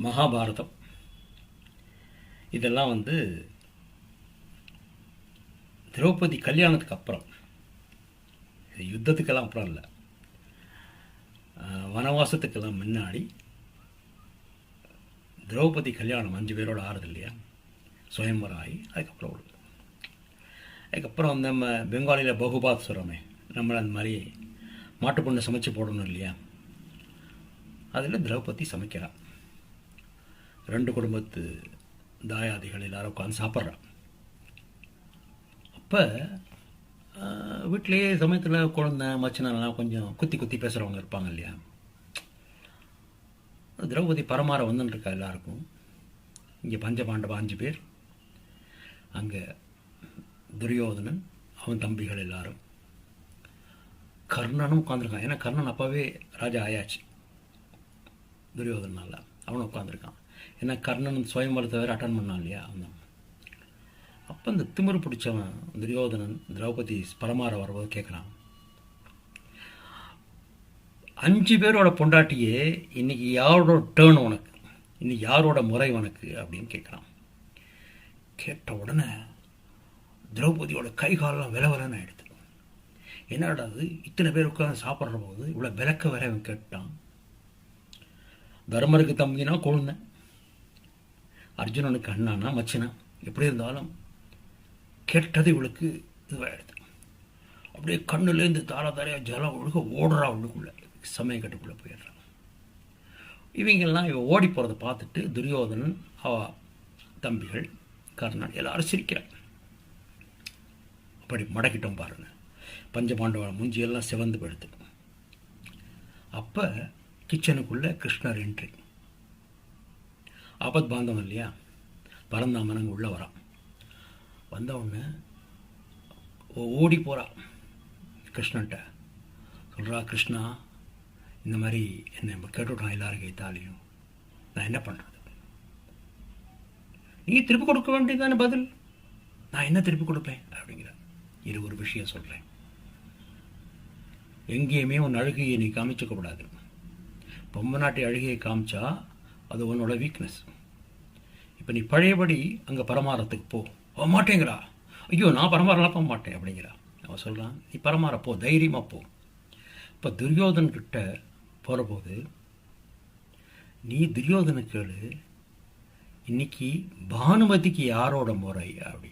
மகாபாரதம் இதெல்லாம் திரௌபதி கல்யாணத்துக்கு அப்புறம், இது யுத்தத்துக்கெல்லாம் அப்புறம் இல்லை, வனவாசத்துக்கெல்லாம் முன்னாடி திரௌபதி கல்யாணம் 5 பேரோட ஆறுது இல்லையா, சுயம்பரம் ஆகி அதுக்கப்புறம் விடுது. அதுக்கப்புறம் நம்ம பெங்காலியில் பகுபாத் சொல்கிறோமே, நம்மளை அந்த மாதிரி மாட்டு பொண்ணை சமைச்சு போடணும் இல்லையா, அதில் திரௌபதி சமைக்கிறான். 2 குடும்பத்து தாயாதிகள் எல்லாரும் உட்காந்து சாப்பிட்றான். அப்போ வீட்டிலேயே சமயத்தில் குழந்தை மச்சினெல்லாம் கொஞ்சம் குத்தி குத்தி பேசுகிறவங்க இருப்பாங்க இல்லையா. திரௌபதி பரமார வந்துட்டுருக்கா எல்லாருக்கும். இங்கே பஞ்சபாண்டவ 5 பேர், அங்கே துரியோதனன் அவன் தம்பிகள் எல்லாரும், கர்ணனும் உட்காந்துருக்கான். ஏன்னா கர்ணன் அப்போவே ராஜா ஆயாச்சு துரியோதனால், அவனும் உட்காந்துருக்கான். ஏன்னா கர்ணன் சுயம்பரத்தை வேறு அட்டன் பண்ணான் இல்லையா அவன். அப்போ இந்த திமிரு பிடிச்சவன் துரியோதனன் திரௌபதி பரமார வரும்போது கேட்குறான், 5 பேரோட பொண்டாட்டியே இன்னைக்கு யாரோட டேர்ன் உனக்கு, இன்னைக்கு யாரோட முறை உனக்கு அப்படின்னு கேட்குறான். கேட்ட உடனே திரௌபதியோட கை காலெல்லாம் விலவலன்னு ஆகிடுது. என்னடா அது, இத்தனை பேர் உட்காந்து சாப்பிட்ற போது இவ்வளோ விளக்க வேற அவன் கேட்டான். தர்மருக்கு தம்பினா கொழுந்த, அர்ஜுனனுக்கு அண்ணானா மச்சினா, எப்படி இருந்தாலும் கேட்டது இவளுக்கு இதுவாகிடுது. அப்படியே கண்ணுலேருந்து தாரையாக ஜலம் ஒழுக ஓடுறா உள்ளுக்குள்ளே, சமயம் கட்டுக்குள்ளே போயிடுறான். இவங்கெல்லாம் இவன் ஓடி போகிறத பார்த்துட்டு துரியோதனன் அவ தம்பிகள் கர்ணன் எல்லாரும் சிரிக்கிறான். அப்படி மடக்கிட்டோம் பாருங்க, பஞ்சபாண்டவ மூஞ்சியெல்லாம் சிவந்து போயிடுது. அப்போ கிச்சனுக்குள்ளே கிருஷ்ணர் என்ட்ரி. ஆபத் பாந்தவன் இல்லையா, பரந்தாமன் அங்கே உள்ளே வரான். வந்தவுடனே ஓடி போகிறா கிருஷ்ணன்ட்ட, சொல்கிறா, கிருஷ்ணா இந்த மாதிரி என்னை கேட்டுவிட்டான் எல்லாரும் கைத்தாலையும், நான் என்ன பண்ணுறது? நீ திருப்பி கொடுக்க வேண்டியதானே பதில், நான் என்ன திருப்பி கொடுப்பேன் அப்படிங்கிற. இது ஒரு விஷயம் சொல்கிறேன், எங்கேயுமே உன் அழுகையை நீ காமிச்சிக்கக்கூடாது. பொம்மை நாட்டி அழுகையை காமிச்சா அது உன்னோட வீக்னஸ். இப்போ நீ பழையபடி அங்கே பரமாரத்துக்கு போ. அவன் மாட்டேங்கிறா, ஐயோ நான் பரமாரெலாம் போக மாட்டேன் அப்படிங்கிறா. அவன் சொல்கிறான், நீ பரமாற போ, தைரியமாக போ. இப்போ துரியோதன்கிட்ட போகிற போது நீ துரியோதனை கேளு, இன்னைக்கு பானுமதிக்கு யாரோட முறை அப்படி.